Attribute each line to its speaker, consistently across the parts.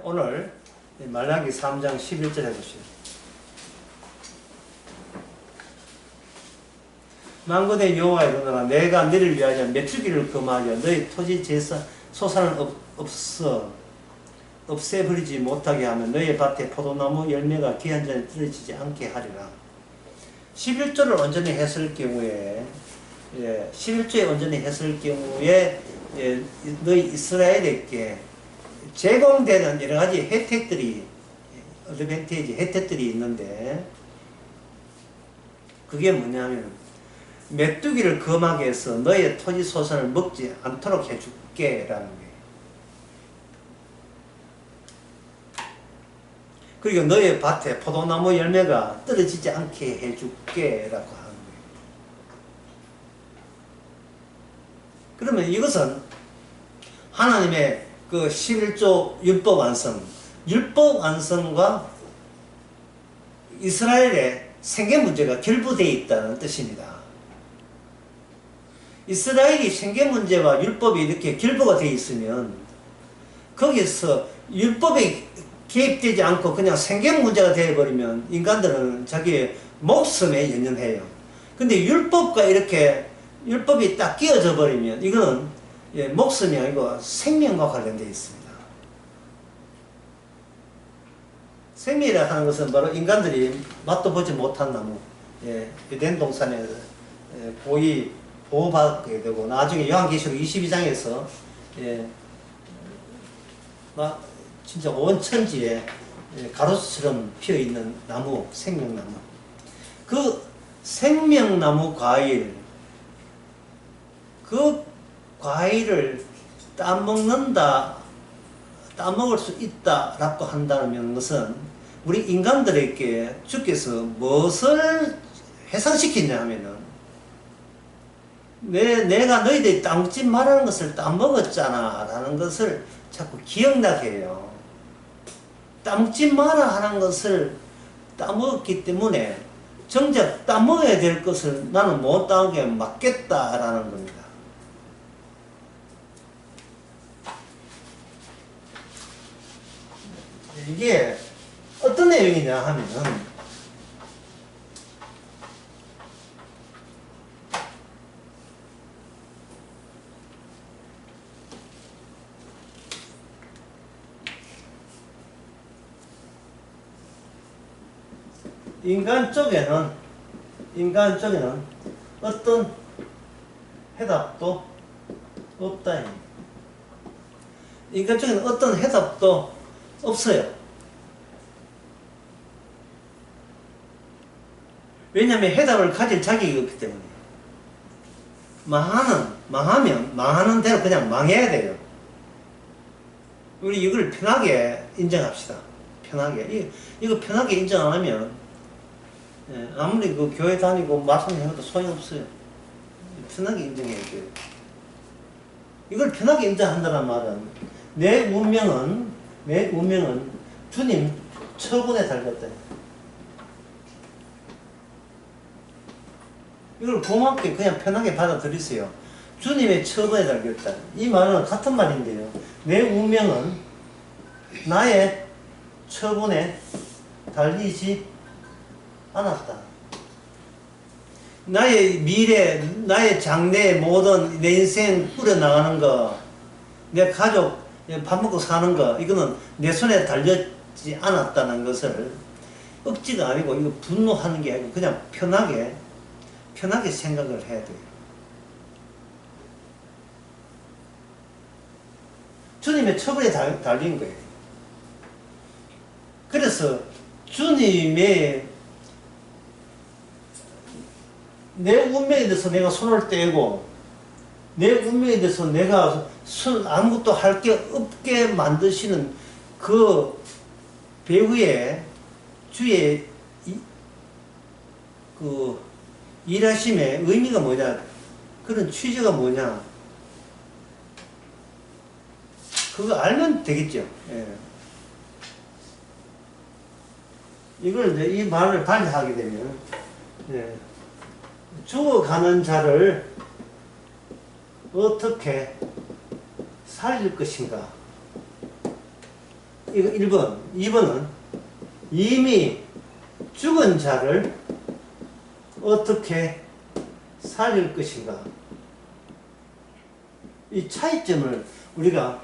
Speaker 1: 오늘 말라기 3장 11절 해보시오. 만군의 여호와의 이르노라 내가 너를 위하여 메추기를 금하여 너희 토지 제사 소산을 없애버리지 못하게 하면 너희 밭에 포도나무 열매가 기한 전에 떨어지지 않게 하리라. 11조를 온전히 했을 경우에 11조에 온전히 했을 경우에 너희 이스라엘에게 제공되는 여러가지 혜택들이 혜택들이 있는데 그게 뭐냐면 메뚜기를 금하게 해서 너의 토지 소산을 먹지 않도록 해줄게 라는 거예요. 그리고 너의 밭에 포도나무 열매가 떨어지지 않게 해줄게 라고 하는 거예요. 그러면 이것은 하나님의 그 11조 율법 완성과 이스라엘의 생계 문제가 결부되어 있다는 뜻입니다. 이스라엘이 생계 문제와 율법이 이렇게 결부가 되어 있으면 거기서 율법이 개입되지 않고 그냥 생계 문제가 되어버리면 인간들은 자기의 목숨에 연연해요. 근데 율법과 이렇게 율법이 딱 끼어져 버리면 이거는 목숨이 아니고 생명과 관련되어 있습니다. 생명이라 하는 것은 바로 인간들이 맛도 보지 못한 나무, 에덴 동산에 고이 보호받게 되고 나중에 요한계시록 22장에서 막 진짜 온 천지에 가로수처럼 피어있는 나무, 생명나무. 그 생명나무 과일, 그 과일을 따먹을 수 있다라고 한다는 것은 우리 인간들에게 주께서 무엇을 해상시키냐 하면은 내가 너희들이 따먹지 말라는 것을 따먹었잖아 라는 것을 자꾸 기억나게 해요. 따먹지 마라 하는 것을 따먹었기 때문에 정작 따먹어야 될 것을 나는 못 따먹게 막겠다라는 겁니다. 이게 어떤 내용이냐 하면은 인간 쪽에는 어떤 해답도 없다. 인간 쪽에는 어떤 해답도 없어요. 왜냐하면 해답을 가질 자격이 없기 때문에. 망하는 대로 그냥 망해야 돼요. 우리 이걸 편하게 인정합시다. 편하게. 이거 편하게 인정 안 하면 아무리 그 교회 다니고 말씀해도 소용없어요. 편하게 인정해야 돼요. 이걸 편하게 인정한다는 말은 내 운명은 주님 처분에 달렸다. 이걸 고맙게 그냥 편하게 받아들이세요. 주님의 처분에 달렸다. 이 말은 같은 말인데요. 내 운명은 나의 처분에 달리지 않았다. 나의 미래, 나의 장래 모든 내 인생 꾸려나가는 거, 내 가족 밥 먹고 사는 거, 이거는 내 손에 달렸지 않았다는 것을 억지가 아니고 이거 분노하는 게 아니고 그냥 편하게 생각을 해야 돼요. 주님의 처분에 달린 거예요. 그래서 주님의 내 운명에 대해서 내가 손을 떼고 내 운명에 대해서 내가 아무것도 할 게 없게 만드시는 그 배후에 주의 그 일하심의 의미가 뭐냐, 그런 취지가 뭐냐, 그거 알면 되겠죠. 이걸 이제 이 말을 발휘하게 되면 죽어가는 자를 어떻게 살릴 것인가, 이거 1번. 2번은 이미 죽은 자를 어떻게 살릴 것인가. 이 차이점을 우리가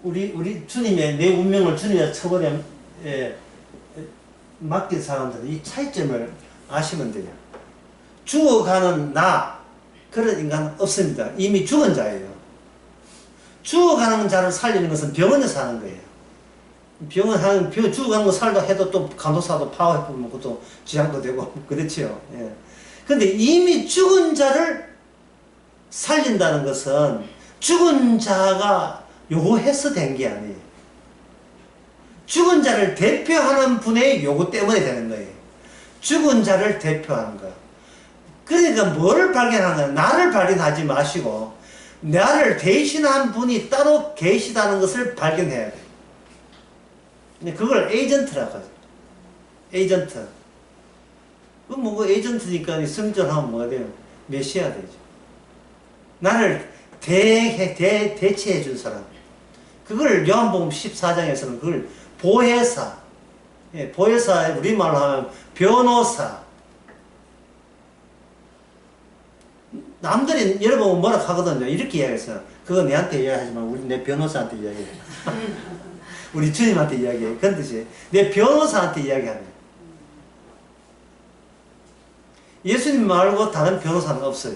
Speaker 1: 우리 주님의 내 운명을 주님의 처벌에 맡긴 사람들은 이 차이점을 아시면 돼요. 죽어가는 나 그런 인간은 없습니다. 이미 죽은 자예요. 죽어가는 자를 살리는 것은 병원에서 하는 거예요. 죽어가는 거 살다 해도 또 간호사도 파워해보면 그것도 지장도 되고 그렇지요. 예. 근데 이미 죽은 자를 살린다는 것은 죽은 자가 요구해서 된 게 아니에요. 죽은 자를 대표하는 분의 요구 때문에 되는 거예요. 죽은 자를 대표하는 거. 그러니까 뭐를 발견하는 거야? 나를 발견하지 마시고 나를 대신한 분이 따로 계시다는 것을 발견해야 돼. 그걸 에이전트라고 하죠. 에이전트. 그 에이전트니까 성전하면 뭐가 돼요? 메시아 되죠. 나를 대체해 준 사람. 그걸 요한복음 14장에서는 그걸 보혜사. 예, 보혜사, 우리말로 하면 변호사. 남들이 여러분 뭐라 하거든요. 이렇게 이야기했어요. 그거 내한테 이야기하지만 내 변호사한테 이야기해. 우리 주님한테 이야기해. 그런 뜻이에요. 내 변호사한테 이야기하네. 예수님 말고 다른 변호사는 없어요.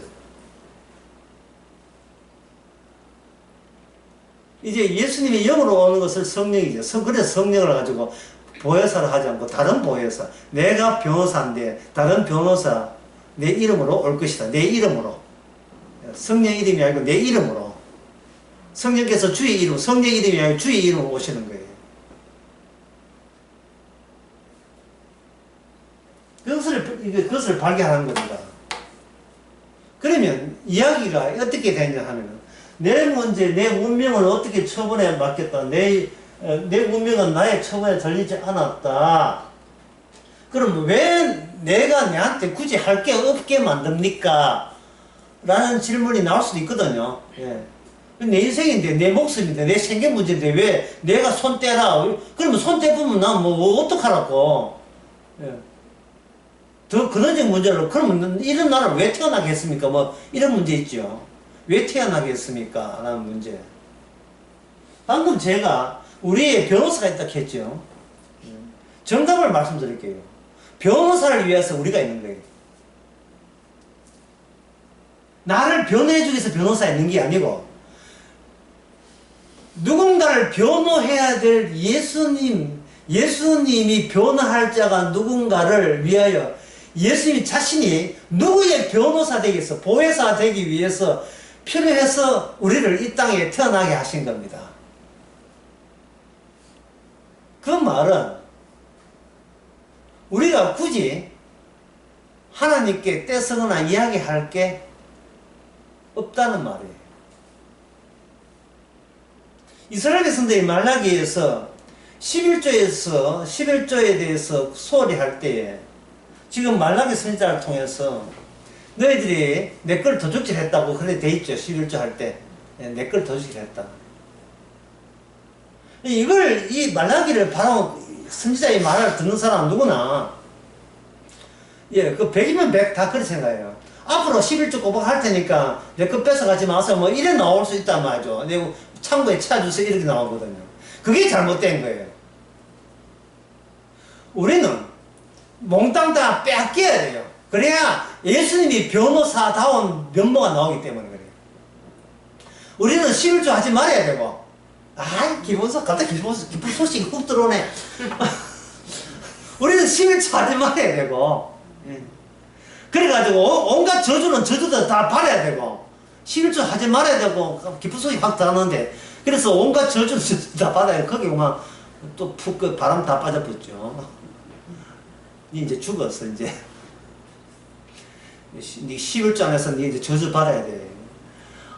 Speaker 1: 이제 예수님이 영으로 오는 것을 성령이죠. 그래서 성령을 가지고 보혜사를 하지 않고 다른 보혜사. 내가 변호사인데 다른 변호사 내 이름으로 올 것이다. 내 이름으로. 성령 이름이 아니고 내 이름으로. 성령께서 주의 이름, 성령 이름이 아니고 주의 이름으로 오시는 거예요. 그것을 발견하는 겁니다. 그러면 이야기가 어떻게 되냐 하면 내 문제, 내 운명을 어떻게 처분에 맡겼다. 내 운명은 나의 처분에 달리지 않았다. 그럼 왜 내가 내한테 굳이 할 게 없게 만듭니까? 라는 질문이 나올 수도 있거든요. 예. 내 인생인데, 내 목숨인데, 내 생계 문제인데 왜 내가 손 떼라? 그러면 손 떼보면 난 뭐 어떡하라고. 예. 더 근원적 문제로, 그러면 이런 나라를 왜 태어나겠습니까? 뭐 이런 문제 있죠. 왜 태어나겠습니까? 라는 문제. 방금 제가 우리의 변호사가 있다고 했죠. 정답을 말씀드릴게요. 변호사를 위해서 우리가 있는 거예요. 나를 변호해주기 위해서 변호사가 있는 게 아니고 누군가를 변호해야 될 예수님이 변호할 자가 누군가를 위하여 예수님 자신이 누구의 변호사 되기 위해서, 보혜사 되기 위해서 필요해서 우리를 이 땅에 태어나게 하신 겁니다. 그 말은 우리가 굳이 하나님께 떼쓰거나 이야기할 게 없다는 말이에요. 이스라엘 백성들이 말라기에서 11조에 대해서 소홀히 할 때에 지금 말라기 선지자를 통해서 너희들이 내 걸 도둑질했다고 그래 돼 있죠. 11조 할 때 내 걸 도둑질했다. 이 말라기를 바로 선지자의 말을 듣는 사람 누구나 그 100이면 100 다 그렇게 생각해요. 앞으로 11조 꼬박 할 테니까 내 거 뺏어가지 마세요. 뭐 이래 나올 수 있단 말이죠. 내 창고에 찾아주세요. 이렇게 나오거든요. 그게 잘못된 거예요. 우리는 몽땅 다 빼앗겨야 돼요. 그래야 예수님이 변호사다운 면모가 나오기 때문에 그래요. 우리는 11조 하지 말아야 되고, 갑자기 기쁜 소식이 훅 들어오네. 우리는 11조 하지 말아야 되고, 그래가지고 온갖 저주도 다 받아야 되고, 11조 하지 말아야 되고, 기쁜 소식이 확 들어오는데, 그래서 온갖 저주도 다 받아야 돼. 거기 오면 또 푹 바람 다 빠져붙죠. 이제 죽었어, 이제. 니 11조 안에서 니 이제 저주 받아야 돼.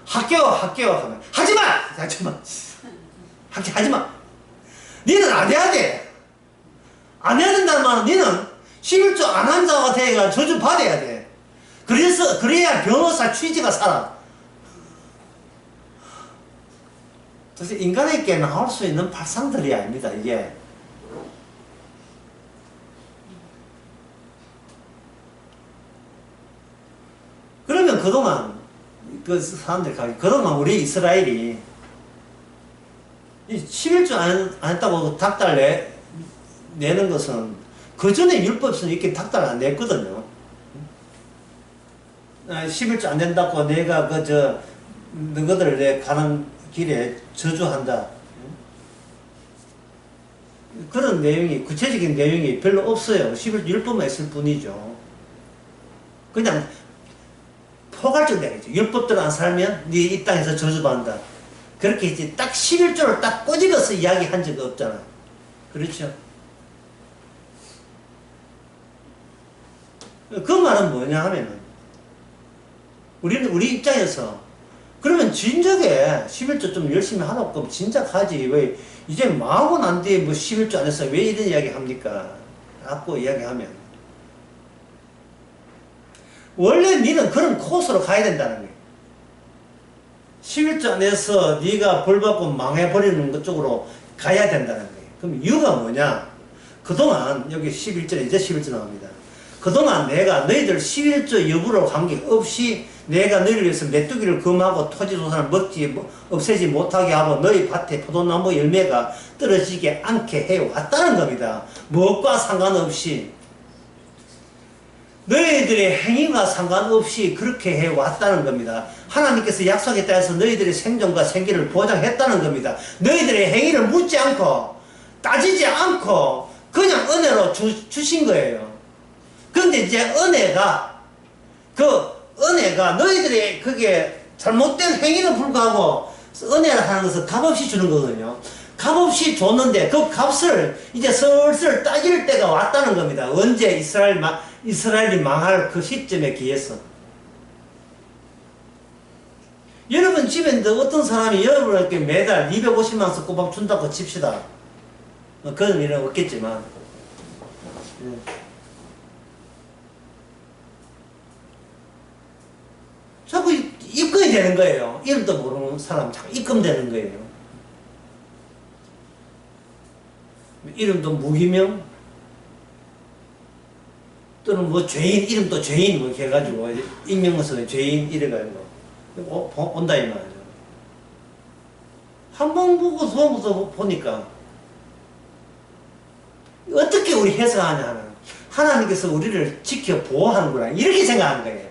Speaker 1: 학교 하면 하지마! 하지마! 니는 안 해야 돼. 안 해야 된다는 말은 니는 11조 안 한 자가 돼가 저주 받아야 돼. 그래야 변호사 취지가 살아. 도대체 인간에게 나올 수 있는 발상들이 아닙니다, 이게. 그러면 그동안, 그 사람들이 그동안 우리 이스라엘이 11조 안 했다고 닭달 내는 것은 그 전에 율법에서는 이렇게 닭달 안 냈거든요. 11조 안 된다고 내가 너희들 내 가는 길에 저주한다. 그런 내용이, 구체적인 내용이 별로 없어요. 11조 율법만 있을 뿐이죠. 그냥 포괄적 내용이죠. 율법대로 안 살면 네 이 땅에서 저주받는다. 그렇게 이제 딱 11조를 딱 꼬집어서 이야기한 적이 없잖아. 그렇죠? 그 말은 뭐냐 하면은, 우리 입장에서, 그러면 진작에 11조 좀 열심히 하라고 그럼 진작 하지. 왜, 이제 망하고 난 뒤에 뭐 11조 안 했어. 왜 이런 이야기 합니까? 라고 이야기하면, 원래 니는 그런 코스로 가야 된다는 거예요. 11조 안 해서 네가 벌받고 망해버리는 것 쪽으로 가야 된다는 거예요. 그럼 이유가 뭐냐? 그동안, 여기 11절, 이제 11절 나옵니다. 그동안 내가 너희들 11조 여부로 관계없이 내가 너희를 위해서 메뚜기를 금하고 토지소산을 없애지 못하게 하고 너희 밭에 포도나무 열매가 떨어지게 않게 해왔다는 겁니다. 무엇과 상관없이, 너희들의 행위와 상관없이 그렇게 해왔다는 겁니다. 하나님께서 약속에 따라서 너희들의 생존과 생기를 보장했다는 겁니다. 너희들의 행위를 묻지 않고 따지지 않고 그냥 은혜로 주신 거예요. 근데 이제 은혜가 너희들의 그게 잘못된 행위는 불구하고 은혜를 하는 것은 값없이 주는 거거든요. 값없이 줬는데 그 값을 이제 슬슬 따질 때가 왔다는 겁니다. 언제 이스라엘이 망할 그 시점에 기해서. 여러분 집에 어떤 사람이 여러분에게 매달 250만 원 꼬박 준다고 칩시다. 그런 일은 없겠지만. 자꾸 입금이 되는 거예요. 이름도 모르는 사람 자꾸 입금되는 거예요. 이름도 무기명, 또는 뭐 죄인, 이름도 죄인 뭐 해가지고 익명서 죄인 이래가지고 온다 이 말이죠. 한 번 보고 두 번 보니까 어떻게 우리 해석하냐는, 하나님께서 우리를 지켜 보호하는구나 이렇게 생각하는 거예요.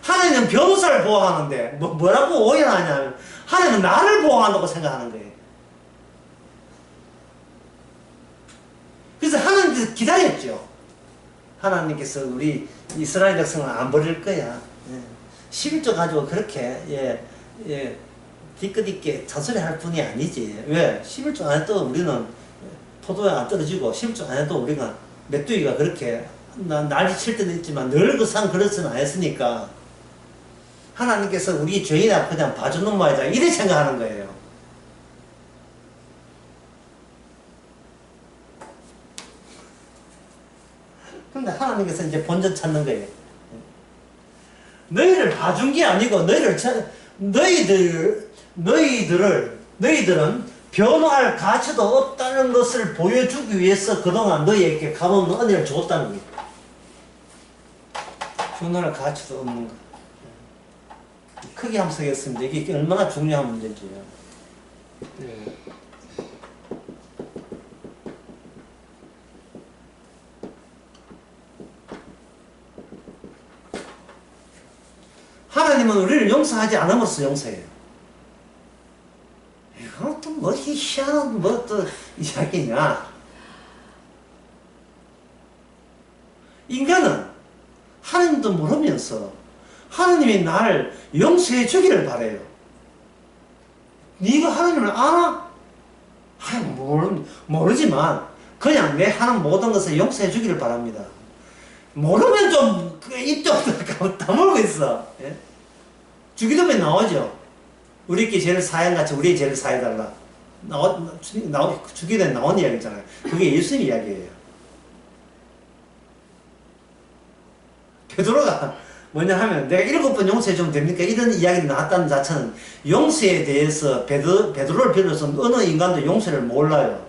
Speaker 1: 하나님은 변호사를 보호하는데 뭐라고 오해하냐면 하나님은 나를 보호한다고 생각하는 거예요. 그래서 하나님께서 기다렸죠. 하나님께서 우리 이스라엘 백성을 안 버릴 거야. 11조 가지고 그렇게 뒤끝 있게 잔소리 할 뿐이 아니지. 왜? 11조 안 해도 우리는 포도에 안 떨어지고 11조 안 해도 우리가 메뚜기가 그렇게 난리 칠 때도 있지만 늘 그 산 그릇은 안 했으니까 하나님께서 우리 죄인 앞에 그냥 봐주는 말이다 이래 생각하는 거예요. 근데 하나님께서 이제 본전 찾는 거예요. 너희를 봐준 게 아니고 너희들은 변호할 가치도 없다는 것을 보여주기 위해서 그동안 너희에게 값없는 은혜를 줬다는 거예요. 변호할 가치도 없는 것. 크게 한번 쓰겠습니다. 이게 얼마나 중요한 문제인지요. 하나님은 우리를 용서하지 않음으로써 용서해요. 이거 또 뭐 희한한 뭐 또 이야기냐. 인간은 하나님도 모르면서 하나님이 나를 용서해 주기를 바래요. 네가 하나님을 알아? 모르지만 그냥 내 하는 모든 것을 용서해 주기를 바랍니다. 모르면 좀 입도 다물고 있어. 예? 주기도문에 나오죠. 우리께 죄를 사해같이 우리의 죄를 사해달라. 주기도문에 나온 이야기잖아요. 그게 예수님 이야기예요. 베드로가 뭐냐 하면 내가 7번 용서해 주면 됩니까? 이런 이야기가 나왔다는 자체는 용서에 대해서 베드로를 비롯해서 어느 인간도 용서를 몰라요.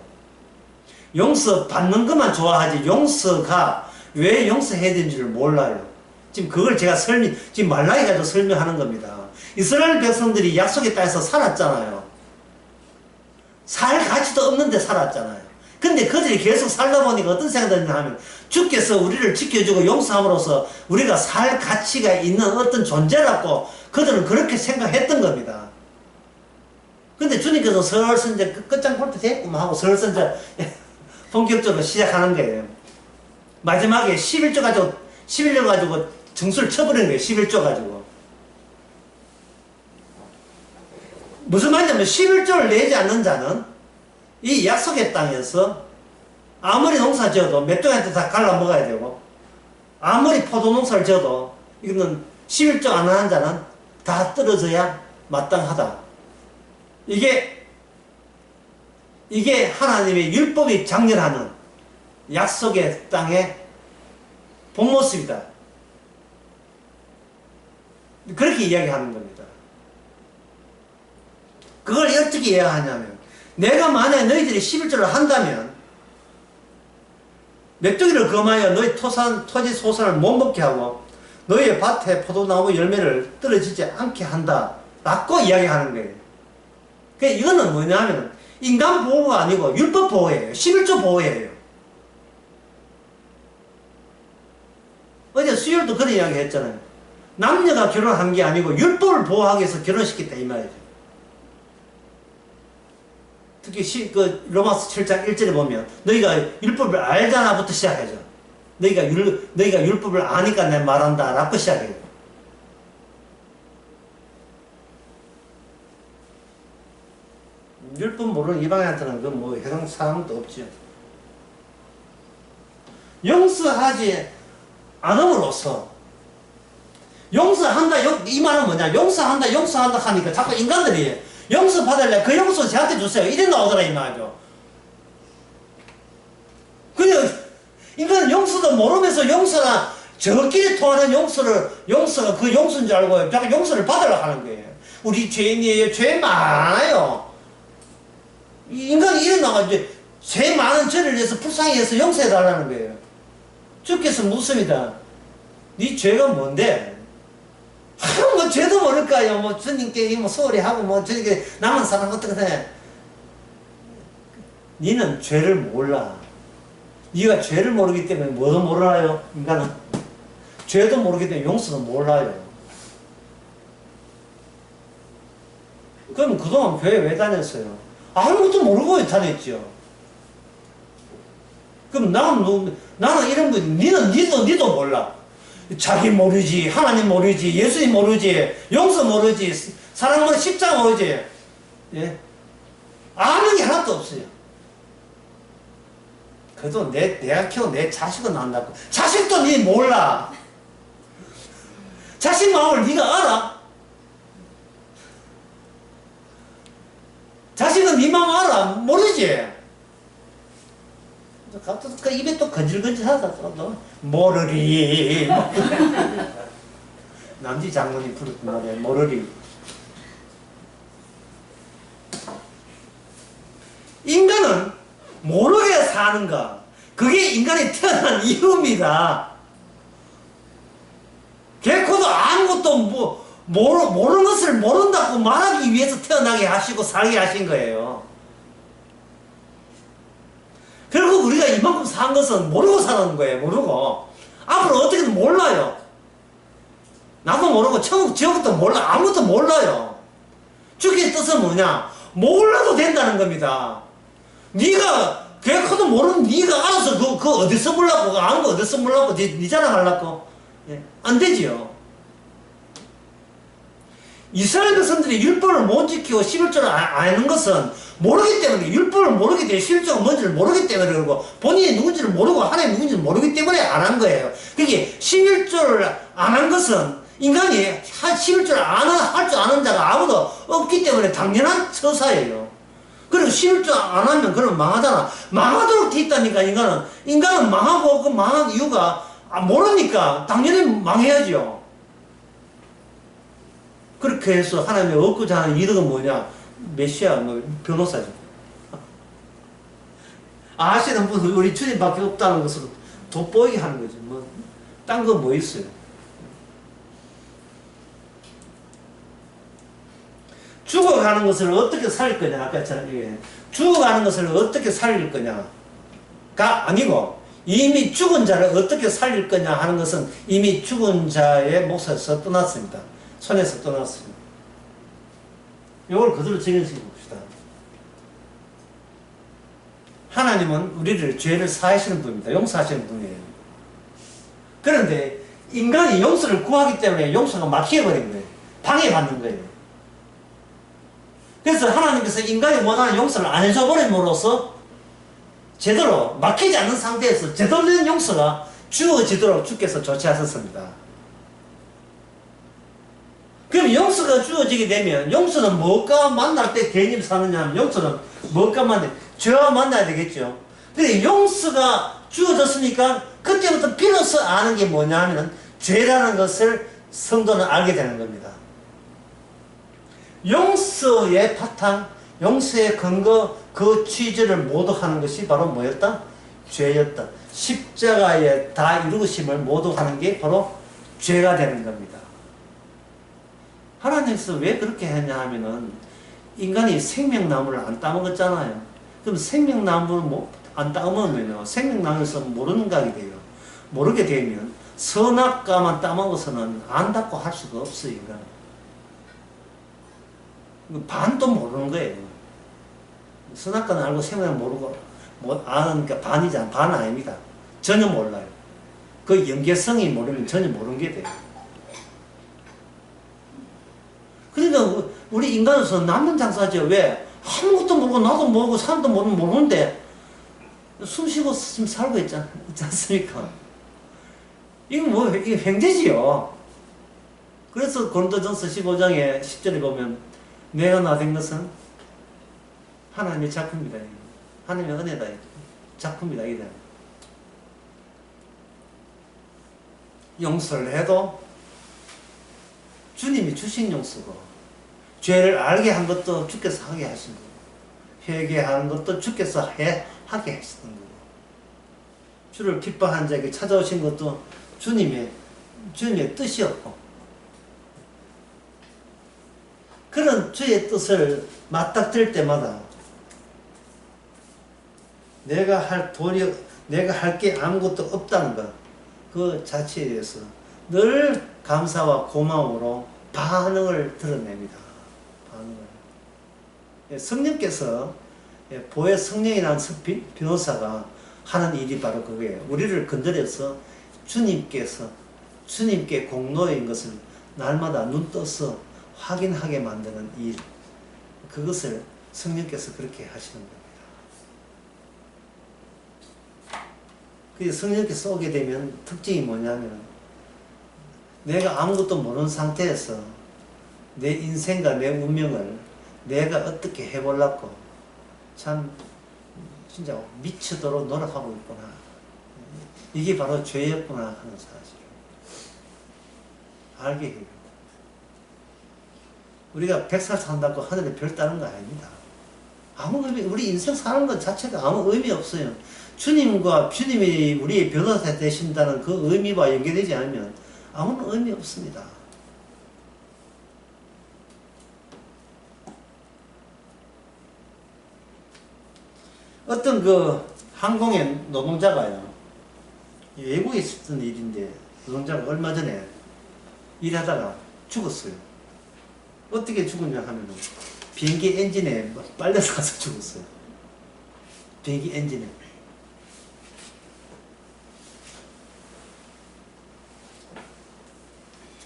Speaker 1: 용서 받는 것만 좋아하지 용서가 왜 용서해야 되는지를 몰라요. 지금 그걸 제가 지금 말라기 가지고 설명하는 겁니다. 이스라엘 백성들이 약속의 땅에서 살았잖아요. 살 가치도 없는데 살았잖아요. 근데 그들이 계속 살다 보니까 어떤 생각이 드냐 하면 주께서 우리를 지켜주고 용서함으로써 우리가 살 가치가 있는 어떤 존재라고 그들은 그렇게 생각했던 겁니다. 근데 주님께서 슬슬 이제 끝장 볼 때 됐구만 하고 슬슬 이제 본격적으로 시작하는 거예요. 마지막에 11조 가지고 정수를 쳐버리는 거예요. 11조 가지고. 무슨 말이냐면 11조를 내지 않는 자는 이 약속의 땅에서 아무리 농사 지어도 맷돌한테 다 갈라 먹어야 되고 아무리 포도 농사를 지어도 이거는 11조 안 하는 자는 다 떨어져야 마땅하다. 이게 하나님의 율법이 장렬하는 약속의 땅의 본 모습이다. 그렇게 이야기하는 겁니다. 그걸 어떻게 이해하냐면 내가 만약에 너희들이 11조를 한다면 메뚜기를 금하여 너희 토지 소산을 못 먹게 하고 너희의 밭에 포도나무 열매를 떨어지지 않게 한다 라고 이야기하는 거예요. 그러니까 이거는 뭐냐면 인간 보호가 아니고 율법 보호예요. 11조 보호예요. 어제 수요일도 그런 이야기 했잖아요. 남녀가 결혼한 게 아니고 율법을 보호하기 위해서 결혼시켰다 이 말이죠. 특히 로마서 7장 1절에 보면 너희가 율법을 알잖아부터 시작하죠. 너희가 율법을 아니까 내가 말한다 라고 시작해요. 율법 모르는 이방인한테는 그 뭐 해당 사항도 없죠. 용서하지 않음으로써 용서한다 이 말은 뭐냐? 용서한다 하니까 자꾸 인간들이 용서 받을래 그 용서 저한테 주세요 이래 나오더라 이 말이죠. 그냥 인간은 용서도 모르면서 용서나 저끼리 통하는 용서가 그 용서인 줄 알고 자꾸 용서를 받으려고 하는 거예요. 우리 죄인이에요. 죄 많아요. 인간이 이래 나가지고 죄 많은 죄를 위해서 불쌍히 해서 용서해 달라는 거예요. 주께서 묻습니다. 네 죄가 뭔데? 뭐 죄도 모를까요? 뭐 주님께 뭐 소홀히 하고 뭐 주님께 남은 사람 어떻게 해? 너는 죄를 몰라. 네가 죄를 모르기 때문에 뭐도 몰라요. 인간은 죄도 모르기 때문에 용서도 몰라요. 그럼 그동안 교회 왜 다녔어요? 아무것도 모르고 다녔죠. 그럼 나는 이런 거 니도 몰라. 자기 모르지, 하나님 모르지, 예수님 모르지, 용서 모르지, 사랑 모르지, 십자가 모르지. 예? 아는 게 하나도 없어요. 그래도 내가 키운 내 자식은 안다고. 자식도 니 몰라. 자식 마음을 니가 알아? 자식은 니 마음 알아? 모르지? 그 입에 또 건질건질하다 또 모르리 남지 장군이 부르던 노래 모르리. 인간은 모르게 사는가 그게 인간이 태어난 이유입니다. 개코도 아무것도 모르는 것을 모른다고 말하기 위해서 태어나게 하시고 살게 하신 거예요. 결국 우리가 이만큼 산 것은 모르고 살았는 거예요. 모르고 앞으로 어떻게든 몰라요. 나도 모르고 천국 지옥도 몰라. 아무것도 몰라요. 주께의 뜻은 뭐냐? 몰라도 된다는 겁니다. 네가 개코도 모르는 네가 알아서 그 어디서 몰라고 그 아는 거 어디서 몰라고 네 자랑하려고 예. 안 되지요. 이스라엘 백성들이 율법을 못 지키고 11조를 아는 것은 모르기 때문에 율법을 모르기 때문에 11조가 뭔지를 모르기 때문에 그러고 본인이 누군지를 모르고 하나님 누군지를 모르기 때문에 안 한 거예요. 그게 11조를 안 한 것은 인간이 11조를 할 줄 아는 자가 아무도 없기 때문에 당연한 처사예요. 그리고 11조 안 하면 그러면 망하잖아. 망하도록 돼 있다니까 인간은 망하고 그 망한 이유가 모르니까 당연히 망해야죠. 그렇게 해서 하나님이 얻고자 하는 이득은 뭐냐? 메시아, 뭐, 변호사죠. 아시는 분은 우리 주님밖에 없다는 것을 돋보이게 하는 거죠. 뭐, 딴 거 뭐 있어요? 죽어가는 것을 어떻게 살릴 거냐? 아까처럼, 죽어가는 것을 어떻게 살릴 거냐가 아니고, 이미 죽은 자를 어떻게 살릴 거냐 하는 것은 이미 죽은 자의 몫에서 떠났습니다. 손에서 떠났습니다. 이걸 그대로 적용시켜 봅시다. 하나님은 우리를 죄를 사하시는 분입니다. 용서하시는 분이에요. 그런데 인간이 용서를 구하기 때문에 용서가 막혀버린 거예요. 방해받는 거예요. 그래서 하나님께서 인간이 원하는 용서를 안 해줘버림으로써 제대로 막히지 않는 상태에서 제대로 된 용서가 주어지도록 주께서 조치하셨습니다. 그럼 용서가 주어지게 되면 용서는 무엇과 만날 때 개념 사느냐 하면 용서는 무엇과 만나야 죄와 만나야 되겠죠. 근데 용서가 주어졌으니까 그때부터 비로소 아는 게 뭐냐 하면 죄라는 것을 성도는 알게 되는 겁니다. 용서의 바탕, 용서의 근거, 그 취지를 모독하는 것이 바로 뭐였다? 죄였다. 십자가에 다 이루심을 모독하는 게 바로 죄가 되는 겁니다. 하나님께서 왜 그렇게 했냐 하면은 인간이 생명나무를 안 따먹었잖아요. 그럼 생명나무를 안 따먹으면요, 생명나무에서 모르는 각이 돼요. 모르게 되면 선악과만 따먹어서는 안다고 할 수가 없어요, 인간은. 반도 모르는 거예요. 선악과는 알고 생명은 모르고 아는 반이잖아. 반은 아닙니다. 전혀 몰라요. 그 연계성이 모르면 전혀 모르는 게 돼요. 그러니까 우리 인간으로서 남는 장사죠. 왜? 아무것도 모르고 나도 모르고 사람도 모르는데 숨 쉬고 지금 살고 있지 않습니까? 이거 횡재지요. 그래서 고린도전서 15장에 10절에 보면 내가 나된 것은 하나님의 작품이다. 하나님의 은혜다. 작품이다. 이래. 용서를 해도 주님이 주신 용서고, 죄를 알게 한 것도 주께서 하게 하신 거고, 회개하는 것도 주께서 하게 하시는 거고, 주를 기뻐한 자에게 찾아오신 것도 주님의 뜻이었고, 그런 주의 뜻을 맞닥뜨릴 때마다 내가 할 게 아무것도 없다는 것, 그 자체에 대해서 늘 감사와 고마움으로 반응을 드러냅니다. 반응을. 성령께서, 보혜 성령이라는 변호사가 하는 일이 바로 그거예요. 우리를 건드려서 주님께 공로인 것을 날마다 눈 떠서 확인하게 만드는 일. 그것을 성령께서 그렇게 하시는 겁니다. 성령께서 오게 되면 특징이 뭐냐면, 내가 아무것도 모르는 상태에서 내 인생과 내 운명을 내가 어떻게 해보려고 참 진짜 미치도록 노력하고 있구나. 이게 바로 죄였구나 하는 사실을 알게 해요. 우리가 100살 산다고 하늘에 별 따는 거 아닙니다. 우리 인생 사는 것 자체가 아무 의미 없어요. 주님이 우리의 변호사 되신다는 그 의미와 연계되지 않으면 아무런 의미 없습니다. 어떤 항공의 노동자가요, 외국에 있었던 일인데, 노동자가 얼마 전에 일하다가 죽었어요. 어떻게 죽었냐 하면 비행기 엔진에 빨려서 가서 죽었어요. 비행기 엔진에.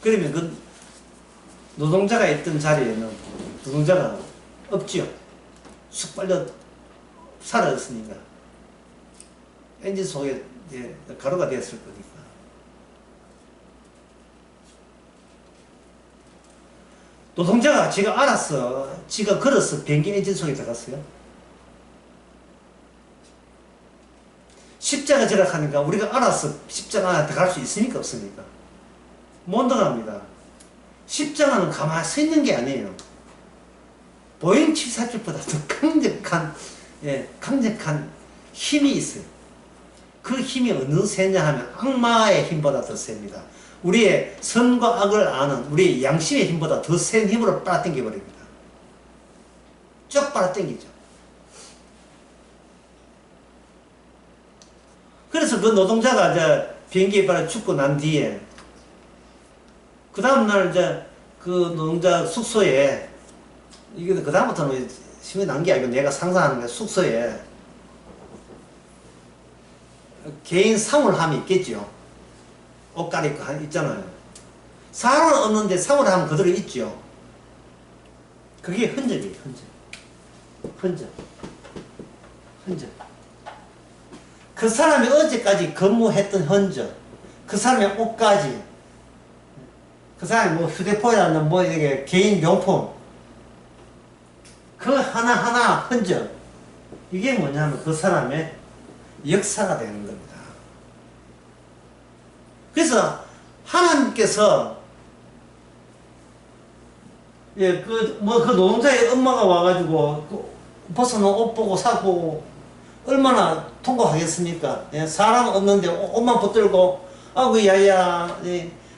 Speaker 1: 그러면 그 노동자가 있던 자리에는 노동자가 없지요. 쑥 빨려 사라졌으니까. 엔진 속에 가루가 되었을 거니까. 노동자가 지가 알았어. 지가 걸어서 비행기 엔진 속에 들어갔어요. 십자가 절약하니까 우리가 알아서 십자가 안에 들어갈 수 있습니까? 없습니까? 못 들어갑니다. 십자가는 가만히 서 있는 게 아니에요. 보잉 747보다 더 강력한 힘이 있어요. 그 힘이 어느 세냐 하면 악마의 힘보다 더 셉니다. 우리의 선과 악을 아는 우리의 양심의 힘보다 더 센 힘으로 빨아당겨 버립니다. 쭉 빨아당기죠. 그래서 그 노동자가 이제 비행기에 빨아 죽고 난 뒤에 그 다음날 이제 그 노동자 숙소에 이게 그 다음부터는 신문에 난 게 아니고 내가 상상하는 게 숙소에 개인 사물함이 있겠죠. 옷 갈아입고 있잖아요. 사람은 없는데 사물함 그대로 있죠. 그게 흔적이에요. 흔적. 그 사람이 어제까지 근무했던 흔적, 그 사람의 옷까지, 그 사람이 뭐 휴대폰이라는 뭐 이게 개인 명품, 그 하나하나 흔적, 이게 뭐냐면 그 사람의 역사가 되는 겁니다. 그래서 하나님께서 그 노동자의 엄마가 와가지고 그 벗어놓은 옷 보고 사고 얼마나 통곡하겠습니까? 사람 없는데 옷만 붙들고 아이고 야야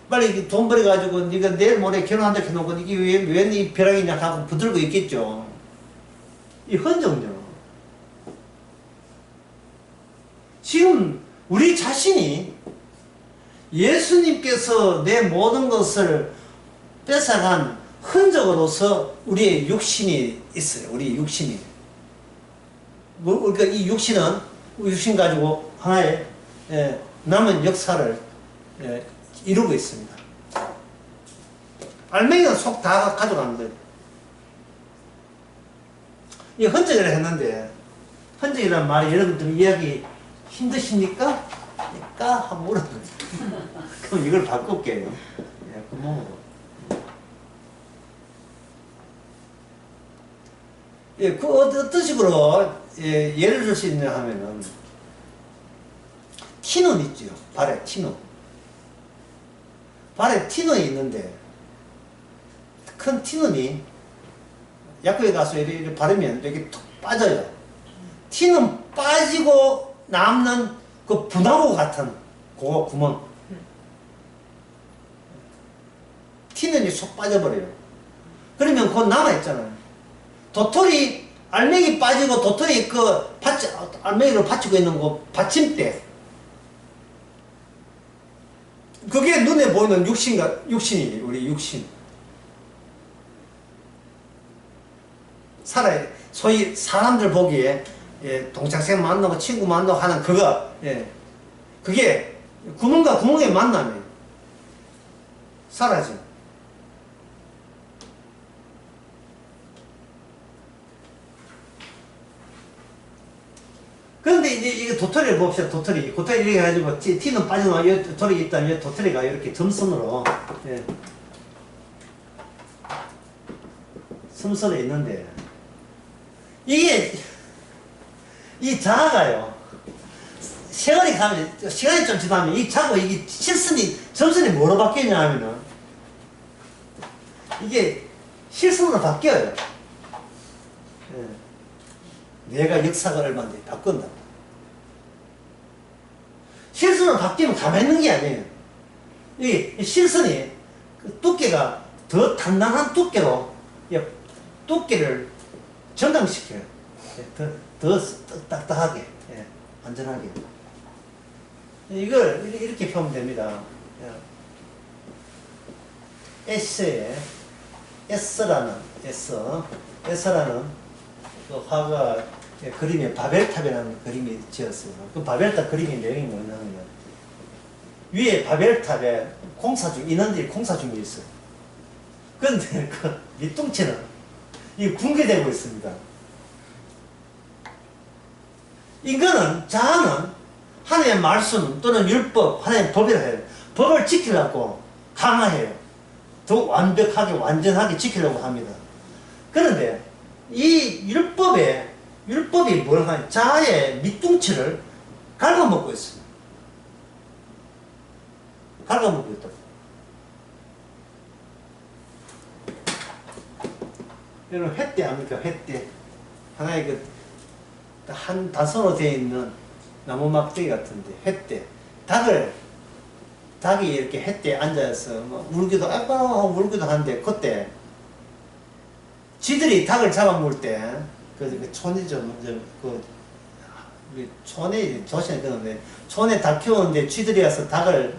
Speaker 1: 빨리 돈 벌어가지고 네가 내일 모레 결혼한다 해놓고 이게 왜 이 벼락이냐 하고 붙들고 있겠죠. 이 흔적요. 지금 우리 자신이 예수님께서 내 모든 것을 뺏어간 흔적으로서 우리의 육신이 있어요. 우리 육신이. 그러니까 이 육신 가지고 하나의 남은 역사를 이루고 있습니다. 알맹이는 속 다 가져가는 거예요. 이 흔적이라 했는데 흔적이라는 말이 여러분들 이해하기 힘드십니까? 하고 물어요. 그럼 이걸 바꿀게요. 구멍으로. 그 어떤 식으로 예를 들 수 있냐 하면은 티눈 있죠. 발에 티눈. 발에 티눈이 있는데 큰 티눈이 약국에 가서 이렇게 바르면 이렇게 툭 빠져요. 티눈 빠지고 남는 그 분화구 같은 그 구멍. 티눈이 쏙 빠져버려요. 그러면 그거 남아있잖아요. 도토리, 알맹이 빠지고 도토리 알맹이로 받치고 있는 그 받침대. 그게 눈에 보이는 육신이에요. 우리 육신. 소위 사람들 보기에 동창생 만나고 친구 만나고 하는 그거. 그게 구멍과 구멍의 만남이에요. 사라져. 그런데 이제 이게 도토리를 봅시다. 도토리 이렇게 해가지고 티는 빠져나와 도토리 있다면 도토리가 이렇게 점선으로 섬선에 있는데 이게 이 자아가요. 시간이 좀 지나면 이 자고 이게 점선이 뭐로 바뀌냐 하면은 이게 실선으로 바뀌어요. 내가 역사가 얼마인데 바꾼다. 실선으로 바뀌면 가만히 있는 게 아니에요. 이 실선이 그 두께가 더 단단한 두께로 두께를 정강시켜요. 더 딱딱하게, 안전하게. 이걸 이렇게 펴면 됩니다. S라는 그 화가 그림에 바벨탑이라는 그림이 지었어요. 그 바벨탑 그림의 내용이 뭐냐면 위에 바벨탑에 인원들이 공사 중에 있어요. 그런데 그 밑둥치는 이 붕괴되고 있습니다. 인간은 자아는 하나님의 말씀 또는 율법, 하나님의 법이라 해요. 법을 지키려고 강화해요. 더 완벽하게 완전하게 지키려고 합니다. 그런데 이 율법이 뭘 하냐? 자아의 밑둥치를 갉아먹고 있습니다. 갉아먹고 있다. 여러분 횟대 압니까? 횟대. 하나의 한 다선으로 되어 있는 나무 막대기 같은데 횟대. 닭이 이렇게 횟대에 앉아서 뭐 울기도 아까 울기도 하는데 그때 지들이 닭을 잡아먹을 때 그 촌이죠. 먼저 촌에 조선에 그러는데 촌에 닭 키우는데 쥐들이 와서 닭을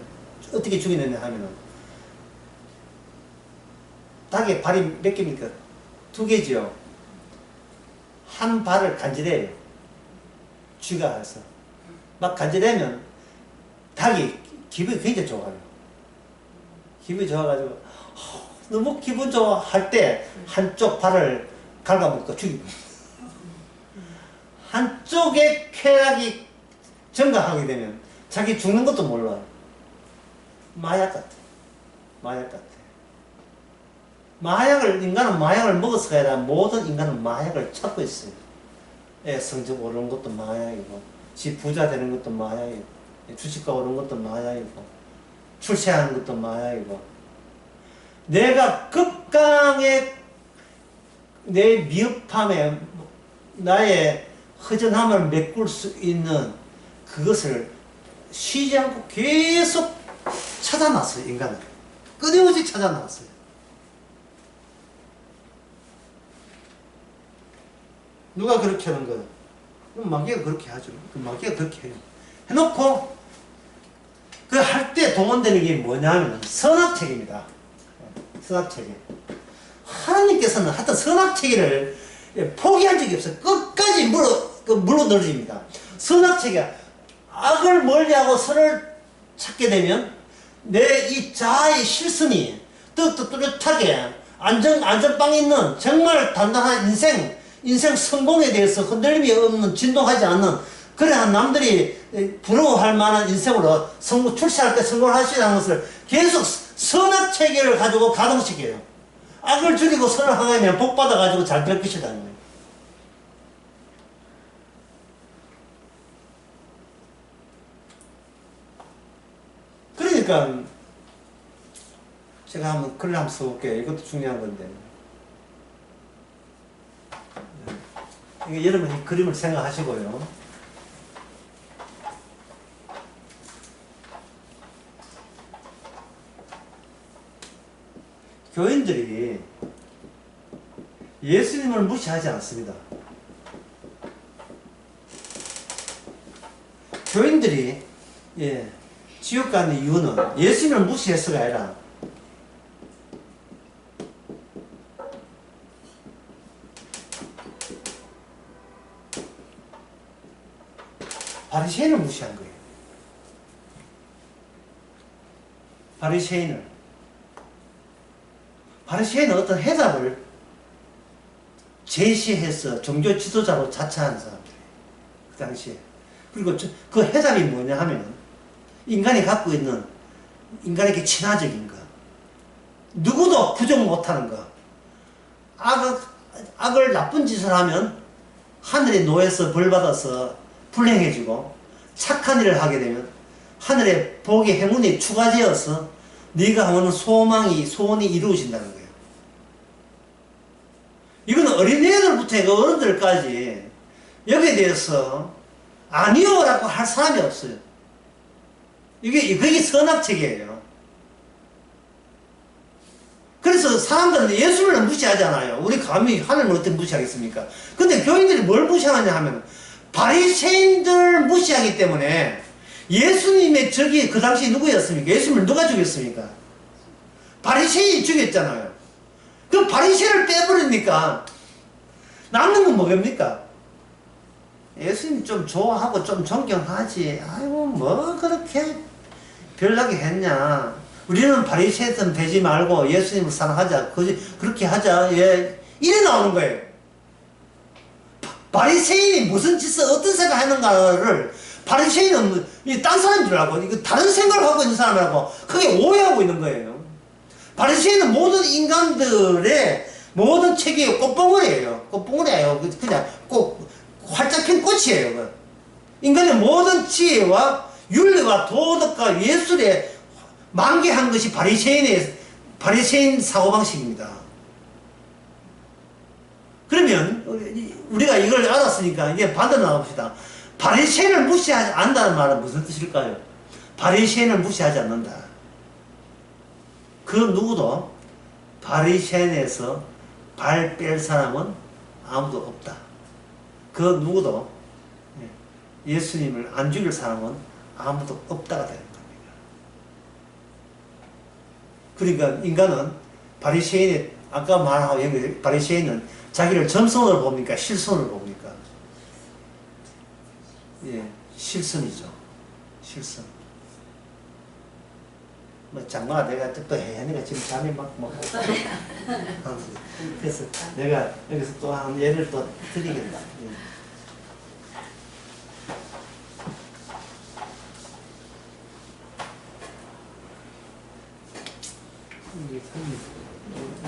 Speaker 1: 어떻게 죽이느냐 하면은 닭의 발이 몇 개입니까? 2개지요. 한 발을 간지래요. 쥐가 와서 막 간지래면 닭이 기분이 굉장히 좋아요. 기분이 좋아가지고 너무 기분 좋아할 때 한쪽 발을 갉아먹고 죽이고 한쪽에 쾌락이 증가하게 되면 자기 죽는 것도 몰라요. 마약 같아. 마약 같아. 인간은 마약을 먹어서가 아니라 모든 인간은 마약을 찾고 있어요. 애 성적 오르는 것도 마약이고, 지 부자 되는 것도 마약이고, 주식가 오르는 것도 마약이고, 출세하는 것도 마약이고, 내가 극강의 내 미흡함에 나의 허전함을 메꿀 수 있는 그것을 쉬지 않고 계속 찾아놨어요, 인간은. 끊임없이 찾아놨어요. 누가 그렇게 하는 거예요? 마귀가 그렇게 하죠. 마귀가 그렇게 해요. 해놓고, 그 할 때 동원되는 게 뭐냐면, 선악책입니다. 선악체계. 하나님께서는 하여튼 선악체계를 포기한 적이 없어요. 끝까지 물어넣어줍니다. 선악체계가 악을 멀리하고 선을 찾게 되면 내 이 자아의 실선이 뚜렷하게 안전빵 있는 정말 단단한 인생 성공에 대해서 흔들림이 없는 진동하지 않는 그래야 남들이 부러워할 만한 인생으로 출세할 때 성공을 할 수 있는 것을 계속 선악체계를 가지고 가동시켜요. 악을 죽이고 선을 하면 복 받아가지고 잘 될 것이라는 거예요. 그러니까 제가 한번 글을 한번 써볼게요. 이것도 중요한 건데. 여러분 이 그림을 생각하시고요. 교인들이 예수님을 무시하지 않습니다. 교인들이 지옥 가는 이유는 예수님을 무시해서가 아니라 바리새인을 무시한 거예요. 바리새인은 어떤 해답을 제시해서 종교 지도자로 자처한 사람들이에요. 그 당시에. 그리고 그 해답이 뭐냐 하면 인간이 갖고 있는 인간에게 친화적인 것, 누구도 부정 못하는 것, 악을 나쁜 짓을 하면 하늘의 노에서 벌받아서 불행해지고 착한 일을 하게 되면 하늘의 복의 행운이 추가되어서 네가 하는 소원이 이루어진다는 거예요. 이거는 어린애들부터 해서 어른들까지 여기에 대해서 아니요라고 할 사람이 없어요. 그게 선악책이에요. 그래서 사람들은 예수를 무시하잖아요. 우리 감히 하나님을 어떻게 무시하겠습니까? 근데 교인들이 뭘 무시하느냐 하면 바리새인들 무시하기 때문에 예수님의 적이 그 당시 누구였습니까? 예수님을 누가 죽였습니까? 바리새인이 죽였잖아요. 그 바리새인을 빼버리니까 남는 건 뭐겠습니까? 예수님 좀 좋아하고 좀 존경하지. 아이고 뭐 그렇게 별나게 했냐. 우리는 바리새인 되지 말고 예수님을 사랑하자. 그렇게 하자. 이래 나오는 거예요. 바리새인이 무슨 짓을 어떤 생각을 했는가를 바리새인은 딴 사람인 줄 알고 이거 다른 생각을 하고 있는 사람이라고 크게 오해하고 있는 거예요. 바리새인은 모든 인간들의 모든 체계의 꽃봉오리예요. 꽃봉오리예요. 그냥 활짝 핀 꽃이에요. 인간의 모든 지혜와 윤리와 도덕과 예술에 만개한 것이 바리새인 사고방식입니다. 그러면 우리가 이걸 알았으니까 이제 반대로 나갑시다. 바리새인을 무시하지 않는다는 말은 무슨 뜻일까요? 바리새인을 무시하지 않는다. 그 누구도 바리새인에서 발 뺄 사람은 아무도 없다. 그 누구도 예수님을 안 죽일 사람은 아무도 없다가 되는 겁니다. 그러니까 인간은 바리새인의 아까 말하고 여기 바리새인은 자기를 점선으로 봅니까? 실선으로 봅니까? 예, 실선이죠. 실선. 뭐 장마가 내가 또 혜연이가 지금 잠이 막 그래서 내가 여기서 또 한 예를 또 드리겠다. 예.